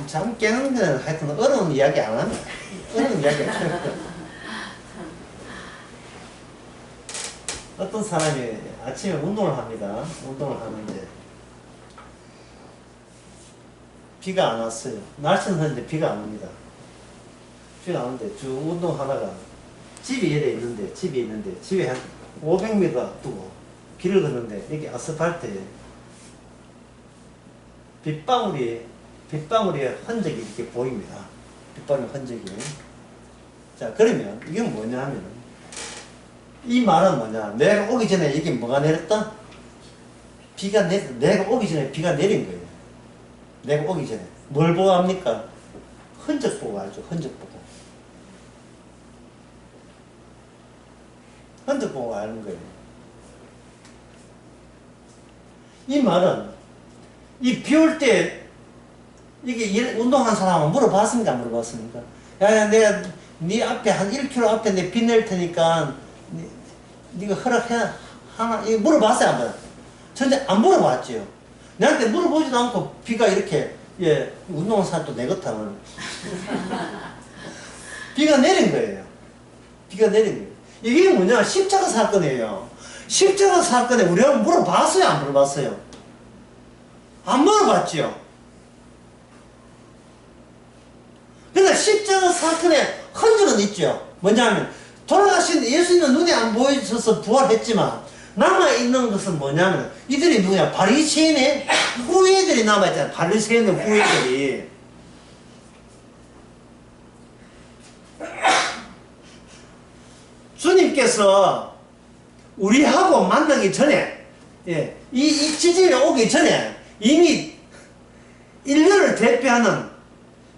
Speaker 1: 잠 깨는 데는 하여튼 어려운 이야기 안 합니다. 어려운 이야기 안 합니다. 어떤 사람이 아침에 운동을 합니다. 운동을 하는데 비가 안 왔어요. 날씨는 흐린데 비가 안 옵니다. 비가 안 오는데 쭉 운동하다가 집이 집에 한 500m 두고 길을 걷는데 여기 아스팔트에 빗방울의 흔적이 이렇게 보입니다. 빗방울의 흔적이. 자, 그러면 이건 뭐냐 하면 이 말은 뭐냐? 내가 오기 전에 여기 뭐가 내렸다? 내가 오기 전에 비가 내린 거예요. 내가 오기 전에. 뭘 보고 합니까? 흔적 보고 알죠? 흔적 보고. 흔적 보고 아는 거예요. 이 말은 이 비 올 때 이게 운동한 사람은 물어봤습니까? 안 물어봤습니까? 야, 내가 네 앞에 한 1km 앞에 내 비 낼 테니까 네가 허락해 하나 이거 물어봤어요? 안 물어봤어요? 전혀 안 물어봤지요. 나한테 물어보지도 않고 비가 이렇게 운동한 사람도 내 같으면 비가 내린 거예요. 비가 내린 거예요. 이게 뭐냐? 십자가 사건이에요. 십자가 사건에 우리가 물어봤어요? 안 물어봤어요? 안 물어봤지요. 그러나 십자가 사건에 흔적은 있죠. 뭐냐면 돌아가신 예수님은 눈에 안 보여줘서 부활했지만 남아있는 것은 뭐냐면 이들이 누구냐? 바리새인의 후예들이 남아있잖아요. 바리새인의 후예들이. 주님께서 우리하고 만나기 전에 이 지진이 오기 전에 이미 인류를 대표하는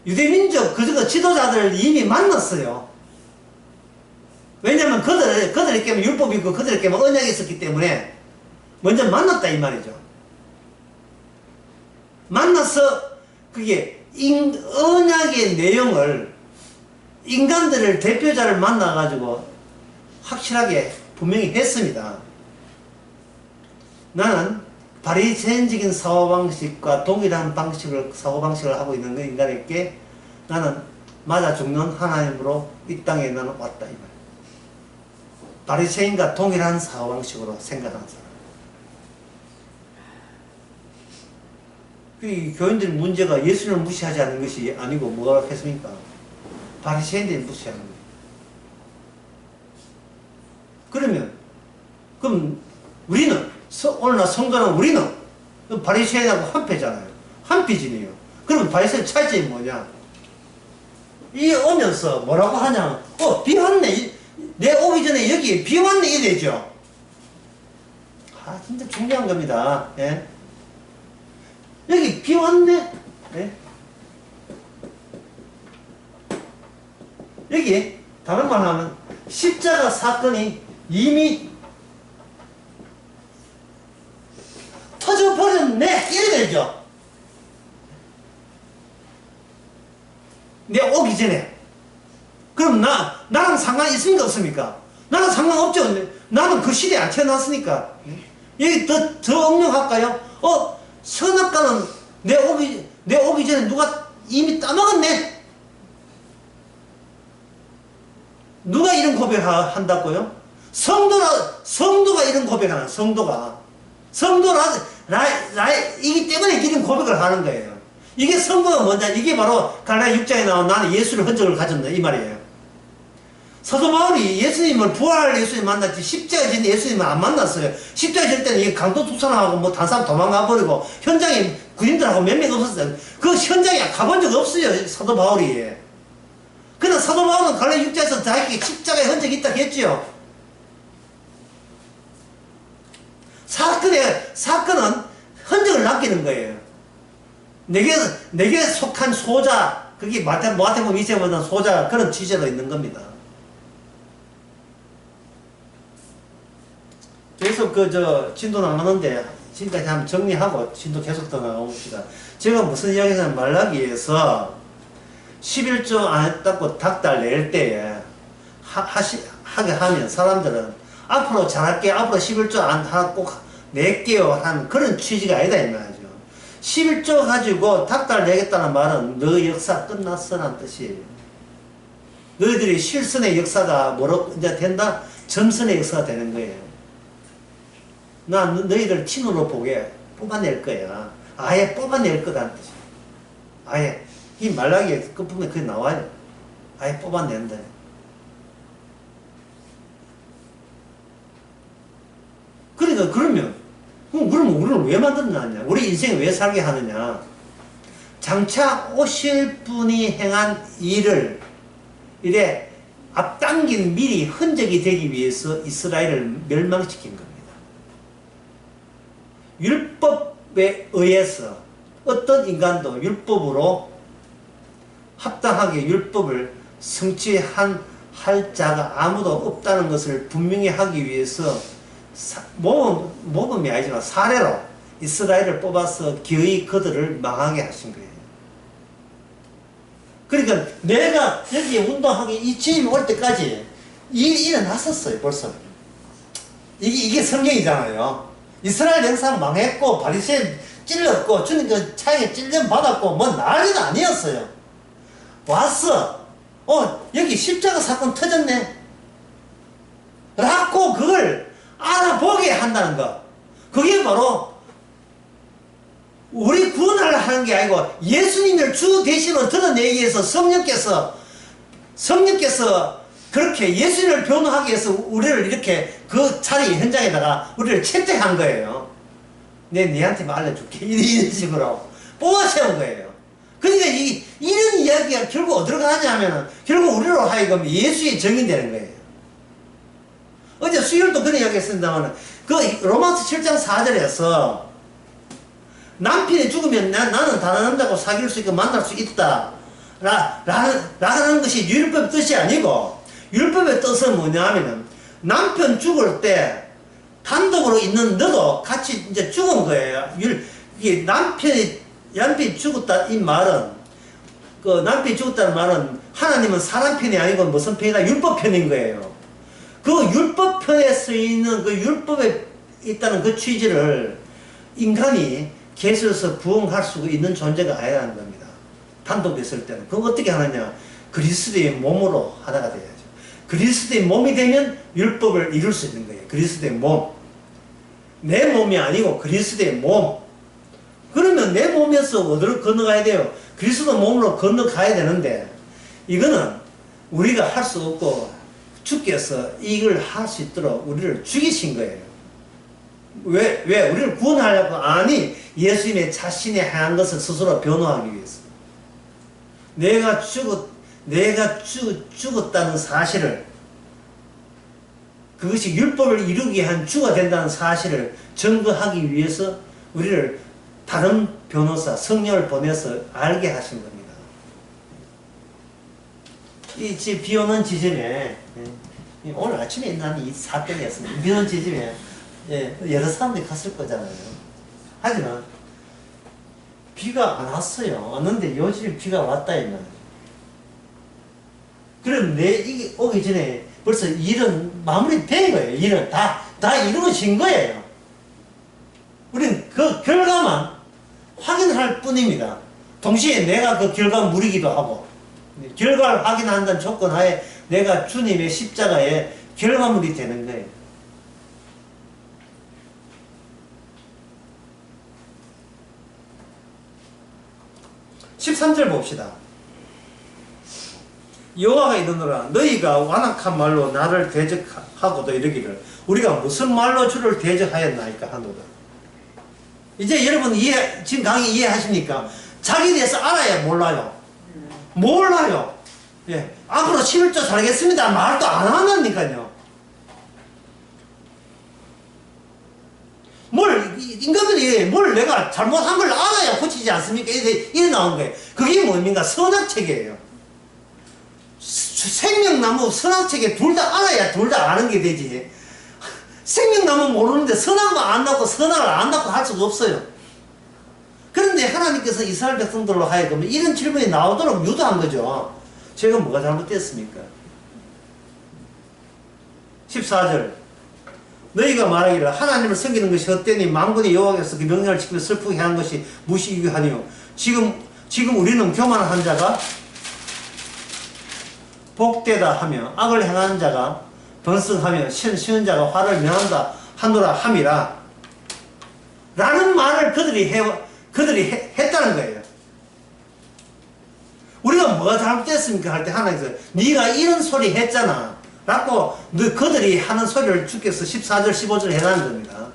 Speaker 1: 유대민족 그 지도자들을 이미 만났어요. 왜냐면 그들에게는 율법이 있고 그들에게는 언약이 있었기 때문에 먼저 만났다 이 말이죠. 만나서 그게 언약의 내용을 인간들을 대표자를 만나가지고 확실하게 분명히 했습니다. 나는 바리새인적인 사고방식과 동일한 사고방식을 하고 있는 그 인간에게 나는 맞아 죽는 하나님으로 이 땅에 나는 왔다 이 말. 바리새인과 동일한 사고방식으로 생각하는 사람. 그 교인들 문제가 예수를 무시하지 않는 것이 아니고 뭐가 했습니까? 바리새인들이 무시하는 거예요. 그럼 우리는 오늘날 성도는 우리는 바리새인하고 한패잖아요. 한패진이에요. 그러면 바리새인 차이점이 뭐냐? 이 오면서 뭐라고 하냐? 비 왔네. 내 오기 전에 여기 비 왔네 이래죠. 아 진짜 중요한 겁니다. 예? 여기 비 왔네. 예? 여기 다른 말 하면 십자가 사건이 이미 터져버렸네 이래 되죠. 내가 오기 전에. 그럼 나랑 상관이 있습니까 없습니까? 나랑 상관없죠. 나는 그 시대에 안 태어났으니까. 여기 더 억명할까요? 선악과는 내 오기 전에 누가 이미 따먹었네. 누가 이런 고백을 한다고요? 성도가 이런 고백하는 성도가 이기 때문에 이런 고백을 하는 거예요. 이게 선거가 뭐냐? 이게 바로 갈라디아 6장에 나온 나는 예수의 흔적을 가졌네 이 말이에요. 사도 바울이 예수님을 부활할 예수님 만났지 십자가 진 예수님을 안 만났어요. 십자가 질 때는 이게 강도 투사하고 뭐 다른 사람 도망가 버리고 현장에 군인들하고 몇 명 없었어요. 그 현장에 가본 적 없어요 사도 바울이. 그러나 사도 바울은 갈라디아 6장에서 자기 십자가의 흔적이 있다고 했죠. 사건은 흔적을 남기는 거예요. 내게 속한 소자, 그게 마태복음 20장보다는 소자, 그런 취재로 있는 겁니다. 계속 진도 나가는데, 지금까지 한번 정리하고, 진도 계속 더 나가봅시다. 제가 무슨 이야기 하냐면, 말라기에서 11조 안 했다고 닭달 낼 때에, 하게 하면, 사람들은, 앞으로 잘할게, 앞으로 11조 안 하고 꼭 낼게요, 하는 그런 취지가 아니다, 이 말이죠. 11조 가지고 닭달 내겠다는 말은 너 역사 끝났어라는 뜻이에요. 너희들이 실선의 역사가 뭐로 이제 된다? 점선의 역사가 되는 거예요. 나 너희들 친으로 보게 뽑아낼 거야. 아예 뽑아낼 거라는 뜻이에요. 아예. 이 말라기에 끝부분에 그게 나와요. 아예 뽑아낸다. 그러니까 그러면 우리를 왜 만들어놨냐? 우리 인생을 왜 살게 하느냐? 장차 오실 분이 행한 일을 이래 앞당긴 미리 흔적이 되기 위해서 이스라엘을 멸망시킨 겁니다. 율법에 의해서 어떤 인간도 율법으로 합당하게 율법을 성취할 자가 아무도 없다는 것을 분명히 하기 위해서 모범이 아니지만 사례로 이스라엘을 뽑아서 기어이 그들을 망하게 하신 거예요. 그러니까 내가 여기에 운동하기 이 주임이 올 때까지 일어났었어요 벌써. 이게 성경이잖아요. 이스라엘 영상 망했고 바리새인 찔렀고 주님 그 차에 찔림 받았고 뭐 난리도 아니었어요. 왔어. 여기 십자가 사건 터졌네 라고 그걸 알아보게 한다는 거. 그게 바로 우리 구원을 하는 게 아니고 예수님을 주 대신으로 드러내기 위해서 성령께서 그렇게 예수님을 변호하기 위해서 우리를 이렇게 그 자리 현장에다가 우리를 채택한 거예요. 니한테만 알려줄게. 이런 식으로 뽑아세운 거예요. 그러니까 이런 이야기가 결국 어디로 가냐 하면 결국 우리로 하여금 예수의 정인되는 거예요. 어제 수요일도 그런 이야기 했습니다만 그 로마서 7장 4절에서 남편이 죽으면 나는 다른 남자하고 사귈 수 있고 만날 수 있다 라는 것이 율법의 뜻이 아니고 율법의 뜻은 뭐냐 하면은 남편 죽을 때 단독으로 있는 너도 같이 이제 죽은 거예요. 이게 남편이 죽었다 이 말은 그 남편이 죽었다는 말은 하나님은 사람 편이 아니고 무슨 편이다? 율법 편인 거예요. 그 율법 편에 쓰이는 그 율법에 있다는 그 취지를 인간이 계속해서 부응할 수 있는 존재가 아니라는 겁니다. 단독됐을 때는. 그럼 어떻게 하느냐? 그리스도의 몸으로 하나가 돼야죠. 그리스도의 몸이 되면 율법을 이룰 수 있는 거예요. 그리스도의 몸. 내 몸이 아니고 그리스도의 몸. 그러면 내 몸에서 어디로 건너가야 돼요? 그리스도 몸으로 건너가야 되는데 이거는 우리가 할 수 없고 주께서 이걸 할 수 있도록 우리를 죽이신 거예요. 왜? 우리를 구원하려고? 아니, 예수님의 자신이 행한 것을 스스로 변호하기 위해서. 내가 죽었다는 사실을, 그것이 율법을 이루기 위한 주가 된다는 사실을 증거하기 위해서 우리를 다른 변호사, 성령을 보내서 알게 하신 겁니다. 비 오는 지점에, 오늘 아침에 난 이 사건이었습니다. 비 오는 지점에, 여러 사람들이 갔을 거잖아요. 하지만, 비가 안 왔어요. 왔는데 요즘 비가 왔다, 이 말이에요. 그럼 이게 오기 전에 벌써 일은 마무리된 거예요. 일은 다 이루어진 거예요. 우리는 그 결과만 확인할 뿐입니다. 동시에 내가 그 결과 무리기도 하고, 결과를 확인한다는 조건 하에 내가 주님의 십자가의 결과물이 되는 거예요. 13절 봅시다. 여호와가 이르노라 너희가 완악한 말로 나를 대적하고도 이르기를 우리가 무슨 말로 주를 대적하였나이까 하노라. 이제 여러분 지금 강의 이해하십니까? 자기에 대해서 알아야 몰라요. 몰라요. 예. 앞으로 11조 살겠습니다. 말도 안 한다니까요. 인간들이 뭘 내가 잘못한 걸 알아야 고치지 않습니까? 이래 나온 거예요. 그게 뭡니까? 선악책이에요. 생명나무, 선악책에 둘 다 알아야 둘 다 아는 게 되지. 생명나무 모르는데 선악만 안 낳고 선악을 안 낳고 할 수가 없어요. 그런데 하나님께서 이스라엘 백성들로 하여금 이런 질문이 나오도록 유도한 거죠. 제가 뭐가 잘못됐습니까? 14절 너희가 말하기를 하나님을 섬기는 것이 헛되니 만군의 여호와께서 그 명령을 지키며 슬프게 한 것이 무시이게 하니요. 지금 우리는 교만한 자가 복되다 하며 악을 행하는 자가 번성하며 쉬는 자가 화를 면한다 하노라 함이라 라는 말을 그들이 했다는 거예요. 우리가 뭐가 잘못됐습니까? 할 때 하나님께서 네가 이런 소리 했잖아 라고 그들이 하는 소리를 주께서 14절 15절 해라는 겁니다.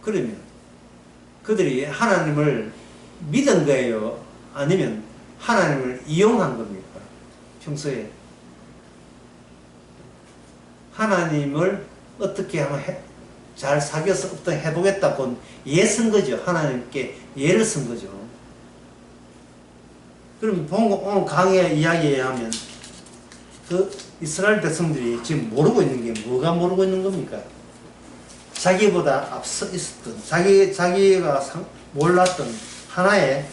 Speaker 1: 그러면 그들이 하나님을 믿은 거예요? 아니면 하나님을 이용한 겁니까? 평소에 하나님을 어떻게 하면 잘 사귀어서 어떻게 해보겠다고 예쓴 거죠. 하나님께 예를 쓴 거죠. 그럼 오늘 강의 이야기에 하면 그 이스라엘 백성들이 지금 모르고 있는 게 뭐가 모르고 있는 겁니까? 자기보다 앞서 있었던 자기가 몰랐던 하나의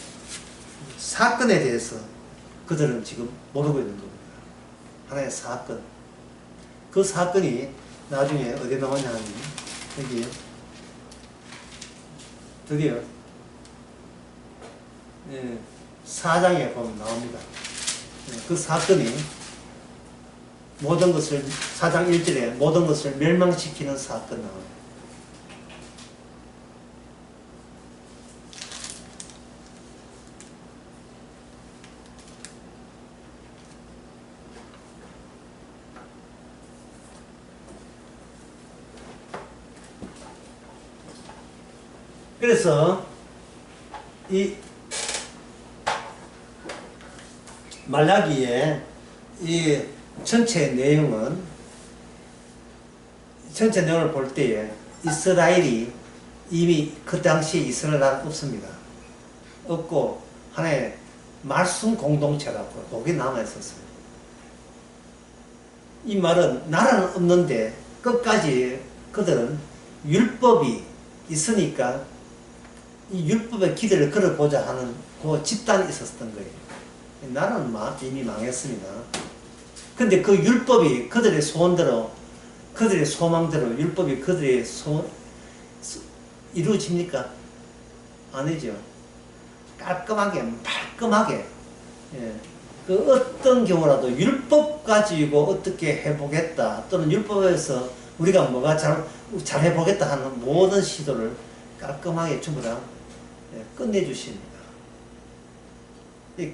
Speaker 1: 사건에 대해서 그들은 지금 모르고 있는 겁니다. 하나의 사건. 그 사건이 나중에 어디 나오냐 하면 여기 드디어 4장에 보면 나옵니다. 그 사건이 모든 것을 4장 1절에 모든 것을 멸망시키는 사건 나옵니다. 그래서 이 말라기의 이 전체 내용을 볼 때에 이스라엘이 이미 그 당시에 이스라엘 나라가 없습니다. 없고 하나의 말씀 공동체라고 거기 남아 있었어요. 이 말은 나라는 없는데 끝까지 그들은 율법이 있으니까 이 율법의 기대를 걸어보자 하는 그 집단이 있었던 거예요. 나라는 이미 망했습니다. 근데 그 율법이 그들의 소원대로, 그들의 소망대로 율법이 그들의 이루어집니까? 아니죠. 깔끔하게, 말끔하게, 예. 그 어떤 경우라도 율법 가지고 어떻게 해보겠다, 또는 율법에서 우리가 뭐가 잘 해보겠다 하는 모든 시도를 깔끔하게 전부 다 끝내주십니다.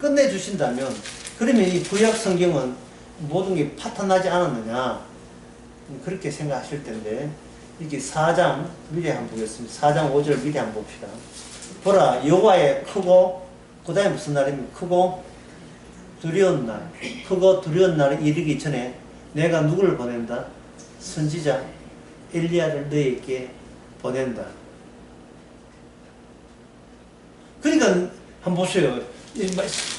Speaker 1: 끝내주신다면, 그러면 이 구약 성경은 모든 게 파탄나지 않았느냐, 그렇게 생각하실 텐데, 이렇게 4장 미리 한번 보겠습니다. 4장 5절 미리 한번 봅시다. 보라, 여호와의 크고, 그 다음에 무슨 날입니까? 크고 두려운 날. 크고 두려운 날에 이르기 전에 내가 누구를 보낸다? 선지자 엘리야를 너희에게 보낸다. 그러니까 한번 보세요.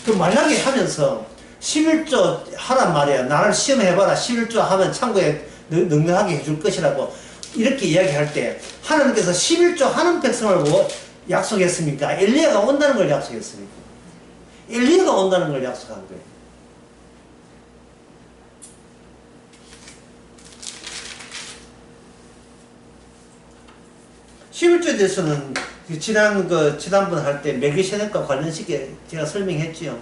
Speaker 1: 그 말라기 하면서 11조 하란 말이야. 나를 시험해봐라. 11조 하면 창고에 능력하게 해줄 것이라고 이렇게 이야기할 때 하나님께서 11조 하는 백성을 약속했습니까? 엘리야가 온다는 걸 약속했습니까? 엘리야가 온다는 걸 약속한 거예요. (11조에) 대해서는 지난번 할 때 멜기세덱과 관련시게 제가 설명했지요.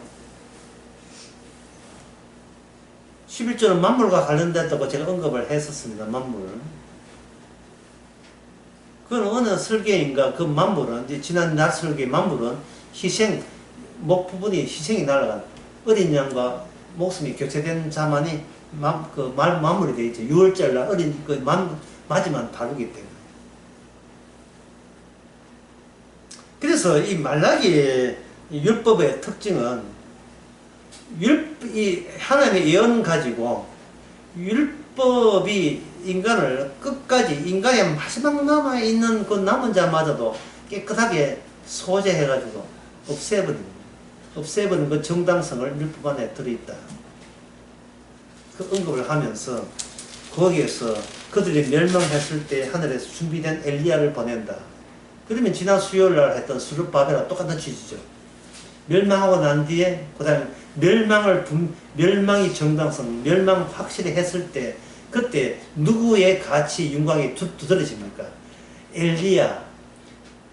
Speaker 1: 11조는 만물과 관련됐다고 제가 언급을 했었습니다. 만물. 그건 어느 설계인가 그 만물은, 이제 지난 낮 설계 만물은 희생, 목 부분이 희생이 날아간 어린 양과 목숨이 교체된 자만이 만물이 되어 있죠. 6월절 날 어린 맞이만 다루기 때문에. 그래서 이 말라기의 율법의 특징은 이 하나님의 예언 가지고 율법이 인간을 끝까지, 인간의 마지막 남아있는 그 남은 자마저도 깨끗하게 소재해가지고 없애버린 그 정당성을 율법 안에 들어있다. 그 언급을 하면서 거기에서 그들이 멸망했을 때 하늘에서 준비된 엘리야를 보낸다. 그러면 지난 수요일날 했던 스룹바벨과 똑같은 취지죠. 멸망하고 난 뒤에 그 다음에 멸망이 정당성, 멸망 확실히 했을 때 그때 누구의 가치, 윤곽이 두드러집니까?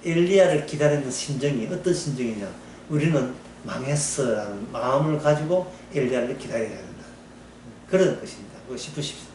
Speaker 1: 엘리야를 기다리는 심정이 어떤 심정이냐? 우리는 망했어라는 마음을 가지고 엘리야를 기다려야 된다. 그런 것입니다. 그거 싶으십시오.